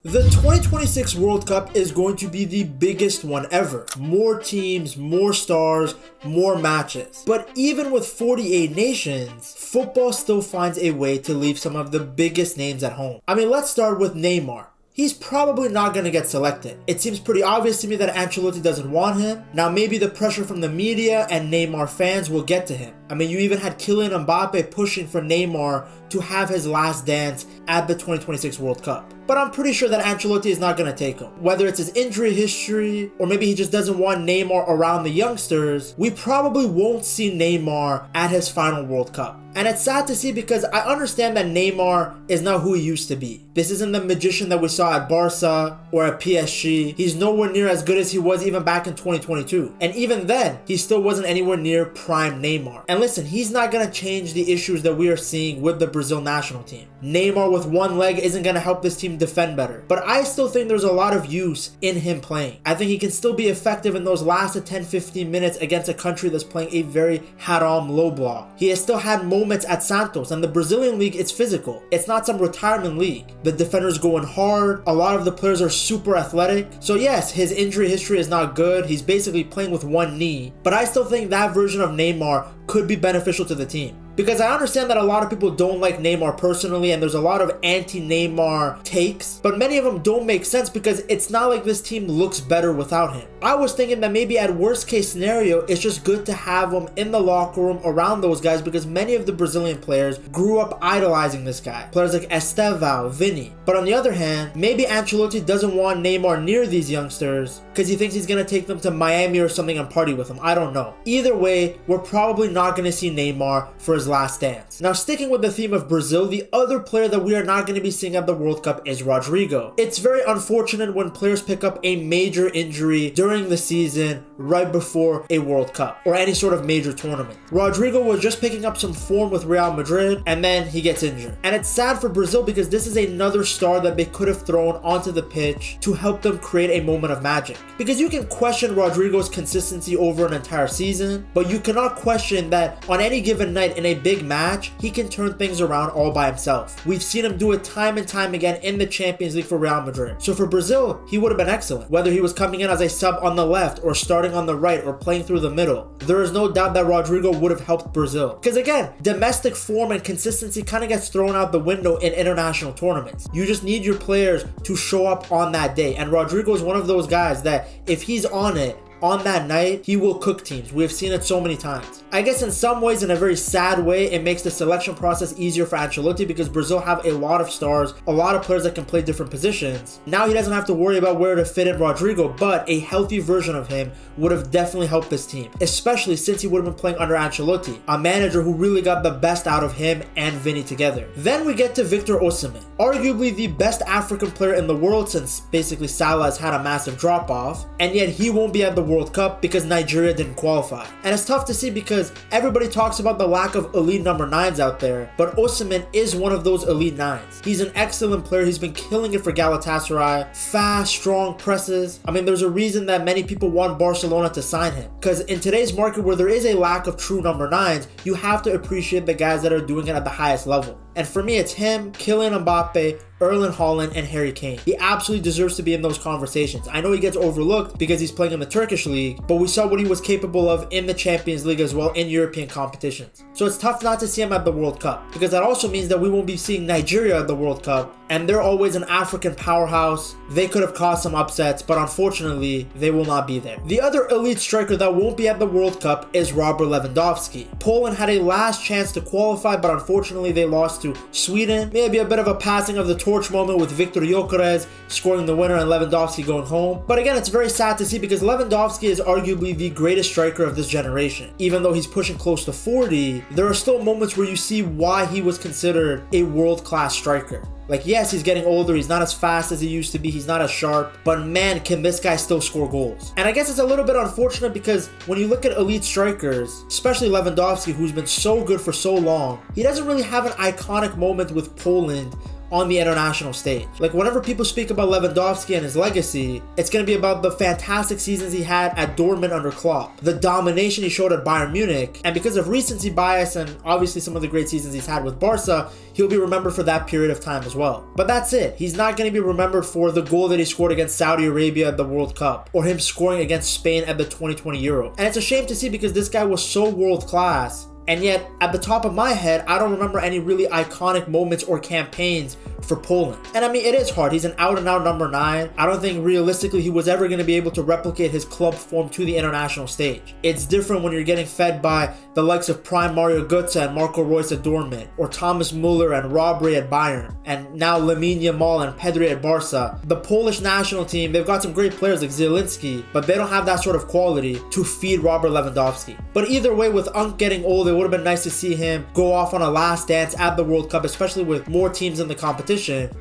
The 2026 World Cup is going to be the biggest one ever. More teams, more stars, more matches. But even with 48 nations, football still finds a way to leave some of the biggest names at home. I mean, let's start with Neymar. He's probably not going to get selected. It seems pretty obvious to me that Ancelotti doesn't want him. Now maybe the pressure from the media and Neymar fans will get to him. I mean, you even had Kylian Mbappe pushing for Neymar to have his last dance at the 2026 World Cup. But I'm pretty sure that Ancelotti is not going to take him. Whether it's his injury history, or maybe he just doesn't want Neymar around the youngsters, we probably won't see Neymar at his final World Cup. And it's sad to see because I understand that Neymar is not who he used to be. This isn't the magician that we saw at Barca or at PSG. He's nowhere near as good as he was even back in 2022. And even then, he still wasn't anywhere near prime Neymar. And listen, he's not going to change the issues that we are seeing with the Brazil national team. Neymar with one leg isn't going to help this team defend better. But I still think there's a lot of use in him playing. I think he can still be effective in those last 10-15 minutes against a country that's playing a very haram low block. He has still had moments at Santos, and the Brazilian league, it's physical. It's not some retirement league. The defenders going hard. A lot of the players are super athletic. So yes, his injury history is not good. He's basically playing with one knee. But I still think that version of Neymar could be beneficial to the team. Because I understand that a lot of people don't like Neymar personally, and there's a lot of anti-Neymar takes, but many of them don't make sense because it's not like this team looks better without him. I was thinking that maybe at worst case scenario, it's just good to have him in the locker room around those guys because many of the Brazilian players grew up idolizing this guy. Players like Estevão, Vini. But on the other hand, maybe Ancelotti doesn't want Neymar near these youngsters because he thinks he's going to take them to Miami or something and party with them. I don't know. Either way, we're probably not going to see Neymar for his last dance. Now, sticking with the theme of Brazil, the other player that we are not going to be seeing at the World Cup is Rodrigo. It's very unfortunate when players pick up a major injury during the season right before a World Cup or any sort of major tournament. Rodrigo was just picking up some form with Real Madrid and then he gets injured. And it's sad for Brazil because this is another star that they could have thrown onto the pitch to help them create a moment of magic. Because you can question Rodrigo's consistency over an entire season, but you cannot question that on any given night in a big match, he can turn things around all by himself. We've seen him do it time and time again in the Champions League for Real Madrid. So for Brazil, he would have been excellent. Whether he was coming in as a sub on the left or starting on the right or playing through the middle, there is no doubt that Rodrigo would have helped Brazil. Because again, domestic form and consistency kind of gets thrown out the window in international tournaments. You just need your players to show up on that day. And Rodrigo is one of those guys that if he's on it, on that night, he will cook teams. We have seen it so many times. I guess in some ways, in a very sad way, it makes the selection process easier for Ancelotti because Brazil have a lot of stars, a lot of players that can play different positions. Now he doesn't have to worry about where to fit in Rodrigo, but a healthy version of him would have definitely helped this team, especially since he would have been playing under Ancelotti, a manager who really got the best out of him and Vini together. Then we get to Victor Osimhen, arguably the best African player in the world since basically Salah has had a massive drop-off, and yet he won't be at the World Cup because Nigeria didn't qualify. And it's tough to see because everybody talks about the lack of elite number 9s out there, but Osimhen is one of those elite 9s. He's an excellent player. He's been killing it for Galatasaray. Fast, strong presses. I mean, there's a reason that many people want Barcelona to sign him. Because in today's market where there is a lack of true number 9s, you have to appreciate the guys that are doing it at the highest level. And for me, it's him, Kylian Mbappe, Erling Haaland, and Harry Kane. He absolutely deserves to be in those conversations. I know he gets overlooked because he's playing in the Turkish league, but we saw what he was capable of in the Champions League as well in European competitions. So it's tough not to see him at the World Cup because that also means that we won't be seeing Nigeria at the World Cup, and they're always an African powerhouse. They could have caused some upsets, but unfortunately, they will not be there. The other elite striker that won't be at the World Cup is Robert Lewandowski. Poland had a last chance to qualify, but unfortunately, they lost to Sweden. Maybe a bit of a passing of the torch moment with Victor Gyökeres scoring the winner and Lewandowski going home. But again, it's very sad to see because Lewandowski is arguably the greatest striker of this generation. Even though he's pushing close to 40, there are still moments where you see why he was considered a world-class striker. Like, yes, he's getting older, he's not as fast as he used to be, he's not as sharp, but man, can this guy still score goals. And I guess it's a little bit unfortunate because when you look at elite strikers, especially Lewandowski, who's been so good for so long, he doesn't really have an iconic moment with Poland on the international stage. Like, whenever people speak about Lewandowski and his legacy, it's going to be about the fantastic seasons he had at Dortmund under Klopp, the domination he showed at Bayern Munich, and because of recency bias and obviously some of the great seasons he's had with Barca, he'll be remembered for that period of time as well. But that's it. He's not going to be remembered for the goal that he scored against Saudi Arabia at the World Cup, or him scoring against Spain at the 2020 Euro. And it's a shame to see because this guy was so world class. And yet, at the top of my head, I don't remember any really iconic moments or campaigns for Poland. And I mean, it is hard. He's an out-and-out number 9. I don't think realistically he was ever going to be able to replicate his club form to the international stage. It's different when you're getting fed by the likes of prime Mario Götze and Marco Reus at Dortmund, or Thomas Muller and Robry at Bayern, and now Lamine Yamal and Pedri at Barca. The Polish national team, they've got some great players like Zielinski, but they don't have that sort of quality to feed Robert Lewandowski. But either way, with Unk getting old, it would have been nice to see him go off on a last dance at the World Cup, especially with more teams in the competition,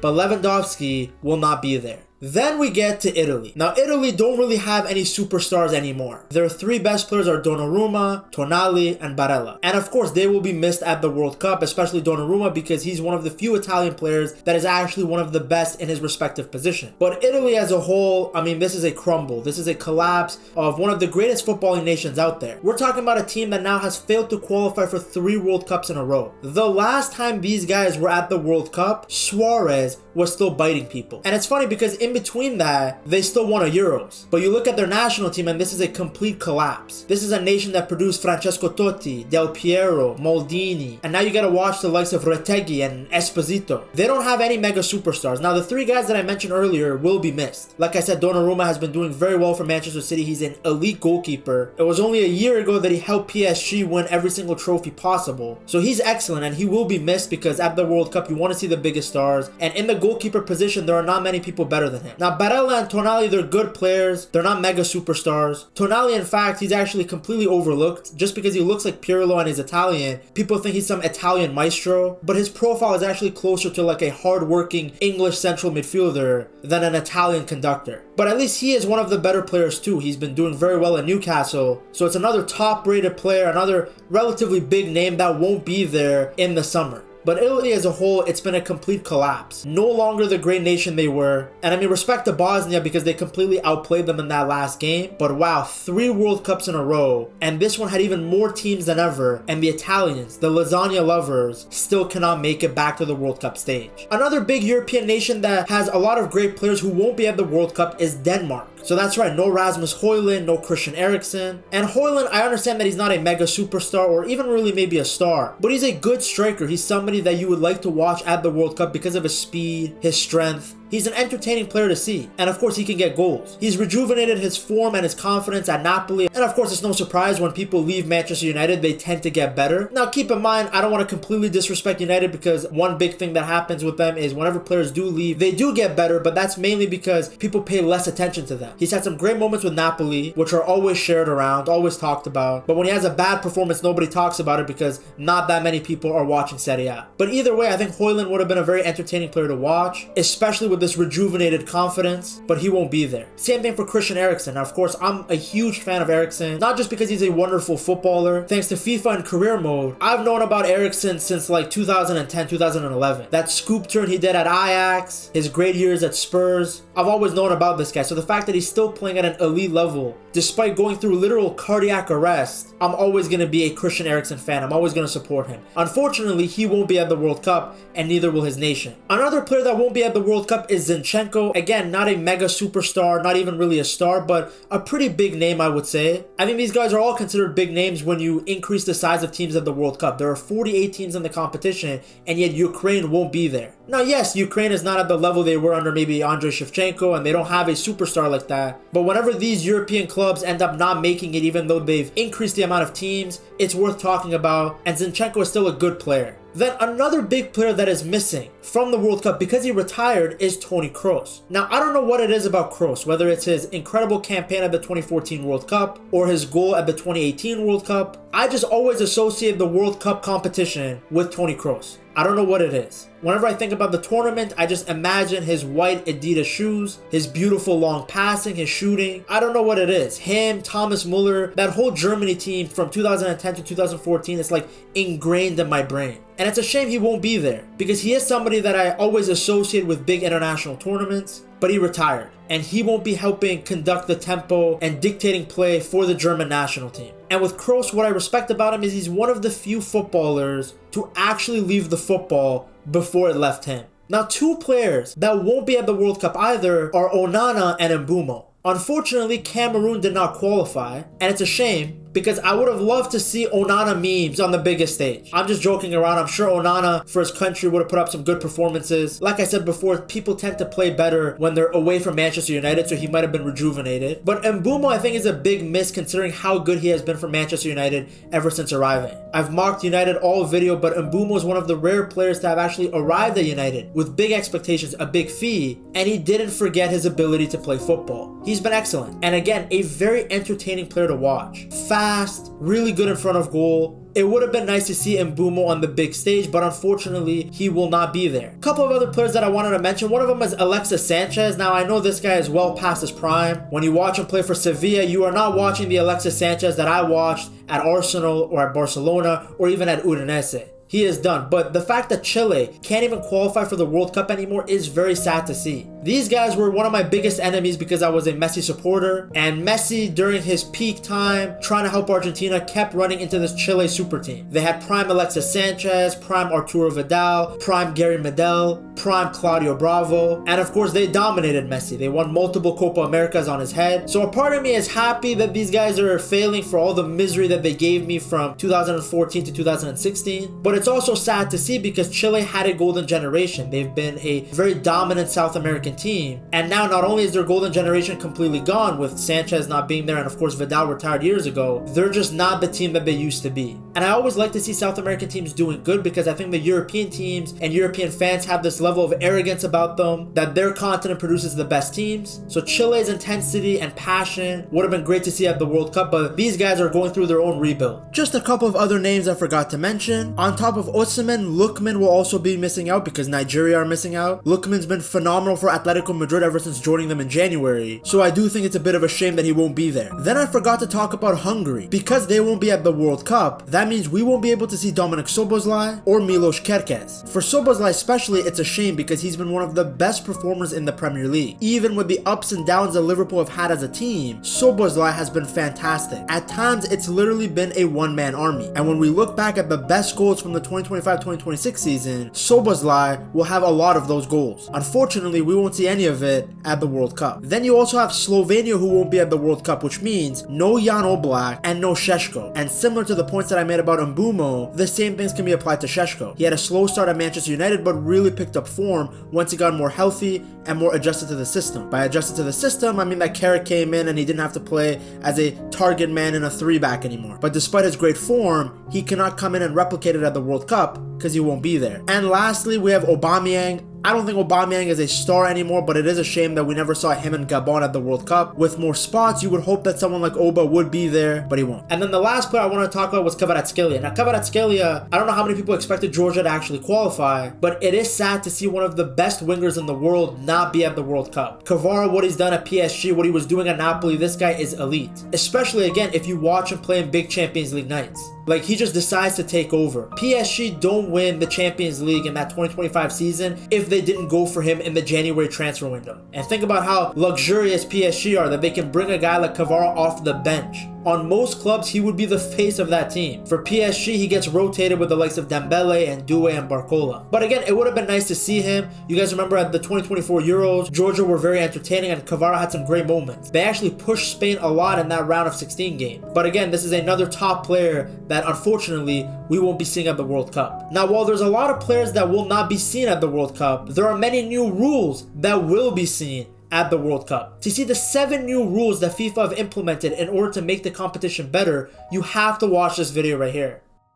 but Lewandowski will not be there. Then we get to Italy. Now, Italy don't really have any superstars anymore. Their 3 best players are Donnarumma, Tonali, and Barella. And of course, they will be missed at the World Cup, especially Donnarumma, because he's one of the few Italian players that is actually one of the best in his respective position. But Italy as a whole, I mean, this is a crumble. This is a collapse of one of the greatest footballing nations out there. We're talking about a team that now has failed to qualify for 3 World Cups in a row. The last time these guys were at the World Cup, Suarez was still biting people. And it's funny because in between that, they still won a Euros. But you look at their national team and this is a complete collapse. This is a nation that produced Francesco Totti, Del Piero, Maldini, and now you gotta watch the likes of Retegui and Esposito. They don't have any mega superstars. Now, the 3 guys that I mentioned earlier will be missed. Like I said, Donnarumma has been doing very well for Manchester City. He's an elite goalkeeper. It was only a year ago that he helped PSG win every single trophy possible. So he's excellent and he will be missed because at the World Cup, you want to see the biggest stars. And in the goalkeeper position, there are not many people better than him. Now, Barella and Tonali, they're good players. They're not mega superstars. Tonali, in fact, he's actually completely overlooked just because he looks like Pirlo and he's Italian. People think he's some Italian maestro, but his profile is actually closer to like a hard-working English central midfielder than an Italian conductor. But at least he is one of the better players too. He's been doing very well in Newcastle. So it's another top-rated player, another relatively big name that won't be there in the summer. But Italy as a whole, it's been a complete collapse. No longer the great nation they were. And I mean, respect to Bosnia because they completely outplayed them in that last game. But wow, 3 World Cups in a row. And this one had even more teams than ever. And the Italians, the lasagna lovers, still cannot make it back to the World Cup stage. Another big European nation that has a lot of great players who won't be at the World Cup is Denmark. So that's right, no Rasmus Højlund, no Christian Eriksen. And Højlund, I understand that he's not a mega superstar or even really maybe a star, but he's a good striker. He's somebody that you would like to watch at the World Cup because of his speed, his strength. He's an entertaining player to see, and of course he can get goals. He's rejuvenated his form and his confidence at Napoli, and of course it's no surprise when people leave Manchester United, they tend to get better. Now keep in mind, I don't want to completely disrespect United because one big thing that happens with them is whenever players do leave, they do get better, but that's mainly because people pay less attention to them. He's had some great moments with Napoli, which are always shared around, always talked about, but when he has a bad performance, nobody talks about it because not that many people are watching Serie A. But either way, I think Højlund would have been a very entertaining player to watch, especially with this rejuvenated confidence, but he won't be there. Same thing for Christian Eriksen. Now, of course, I'm a huge fan of Eriksen, not just because he's a wonderful footballer. Thanks to FIFA and career mode, I've known about Eriksen since like 2010, 2011. That scoop turn he did at Ajax, his great years at Spurs, I've always known about this guy. So the fact that he's still playing at an elite level, despite going through literal cardiac arrest, I'm always going to be a Christian Eriksen fan. I'm always going to support him. Unfortunately, he won't be at the World Cup, and neither will his nation. Another player that won't be at the World Cup is Zinchenko. Again, not a mega superstar, not even really a star, but a pretty big name, I would say. I think these guys are all considered big names when you increase the size of teams at the World Cup. There are 48 teams in the competition, and yet Ukraine won't be there. Now, yes, Ukraine is not at the level they were under maybe Andriy Shevchenko, and they don't have a superstar like that. But whenever these European clubs end up not making it, even though they've increased the amount of teams, it's worth talking about, and Zinchenko is still a good player. Then another big player that is missing from the World Cup because he retired is Toni Kroos. Now, I don't know what it is about Kroos, whether it's his incredible campaign at the 2014 World Cup or his goal at the 2018 World Cup. I just always associate the World Cup competition with Toni Kroos. I don't know what it is. Whenever I think about the tournament, I just imagine his white Adidas shoes, his beautiful long passing, his shooting. I don't know what it is. Him, Thomas Muller, that whole Germany team from 2010 to 2014 is like ingrained in my brain. And it's a shame he won't be there. because he is somebody that I always associate with big international tournaments, but he retired. And he won't be helping conduct the tempo and dictating play for the German national team. And with Kroos, what I respect about him is he's one of the few footballers to actually leave the football before it left him. Now, two players that won't be at the World Cup either are Onana and Mbeumo. Unfortunately, Cameroon did not qualify, and it's a shame because I would have loved to see Onana memes on the biggest stage. I'm just joking around. I'm sure Onana for his country would have put up some good performances. Like I said before, people tend to play better when they're away from Manchester United, so he might have been rejuvenated. But Mbeumo, I think, is a big miss considering how good he has been for Manchester United ever since arriving. I've mocked United all video, but Mbeumo is one of the rare players to have actually arrived at United with big expectations, a big fee, and he didn't forget his ability to play football. He's been excellent. And again, a very entertaining player to watch. Fast, really good in front of goal. It would have been nice to see Mbeumo on the big stage, but unfortunately, he will not be there. A couple of other players that I wanted to mention, one of them is Alexis Sanchez. Now, I know this guy is well past his prime. When you watch him play for Sevilla, you are not watching the Alexis Sanchez that I watched at Arsenal or at Barcelona or even at Udinese. He is done. But the fact that Chile can't even qualify for the World Cup anymore is very sad to see. These guys were one of my biggest enemies because I was a Messi supporter, and Messi during his peak time trying to help Argentina kept running into this Chile super team. They had prime Alexis Sanchez, prime Arturo Vidal, prime Gary Medel, prime Claudio Bravo, and of course they dominated Messi. They won multiple Copa Americas on his head. So a part of me is happy that these guys are failing for all the misery that they gave me from 2014 to 2016, but it's also sad to see because Chile had a golden generation. They've been a very dominant South American team, and now not only is their golden generation completely gone with Sanchez not being there and of course Vidal retired years ago, they're just not the team that they used to be. And I always like to see South American teams doing good because I think the European teams and European fans have this level of arrogance about them that their continent produces the best teams. So Chile's intensity and passion would have been great to see at the World Cup, but these guys are going through their own rebuild. Just a couple of other names I forgot to mention. On top of Osimhen, Lookman will also be missing out because Nigeria are missing out. Lookman's been phenomenal for Atletico Madrid ever since joining them in January, so I do think it's a bit of a shame that he won't be there. Then I forgot to talk about Hungary. Because they won't be at the World Cup, that means we won't be able to see Dominik Szoboszlai or Milos Kerkez. For Szoboszlai especially, it's a shame because he's been one of the best performers in the Premier League. Even with the ups and downs that Liverpool have had as a team, Szoboszlai has been fantastic. At times, it's literally been a one-man army. And when we look back at the best goals from the 2025-2026 season, Szoboszlai will have a lot of those goals. Unfortunately, we won't see any of it at the World Cup. Then you also have Slovenia who won't be at the World Cup, which means no Jan Oblak and no Šeško. And similar to the points that I made about Mbeumo, the same things can be applied to Šeško. He had a slow start at Manchester United but really picked up form once he got more healthy and more adjusted to the system. By adjusted to the system, I mean that Carrick came in and he didn't have to play as a target man in a 3-back anymore. But despite his great form, he cannot come in and replicate it at the World Cup because he won't be there. And lastly, we have Aubameyang. I don't think Aubameyang is a star anymore, but it is a shame that we never saw him in Gabon at the World Cup. With more spots, you would hope that someone like Oba would be there, but he won't. And then the last player I want to talk about was Kvaratskhelia. Now, Kvaratskhelia, I don't know how many people expected Georgia to actually qualify, but it is sad to see one of the best wingers in the world not be at the World Cup. Kvara, what he's done at PSG, what he was doing at Napoli, this guy is elite. Especially, again, if you watch him play in big Champions League nights. Like, he just decides to take over. PSG don't win the Champions League in that 2025 season if they didn't go for him in the January transfer window. And think about how luxurious PSG are that they can bring a guy like Kvara off the bench. On most clubs, he would be the face of that team. For PSG, he gets rotated with the likes of Dembele and Doué and Barcola. But again, it would have been nice to see him. You guys remember at the 2024 Euros, Georgia were very entertaining and Kvara had some great moments. They actually pushed Spain a lot in that round of 16 game. But again, this is another top player that unfortunately we won't be seeing at the World Cup. Now, while there's a lot of players that will not be seen at the World Cup, there are many new rules that will be seen at the World Cup. To see the 7 new rules that FIFA have implemented in order to make the competition better, you have to watch this video right here.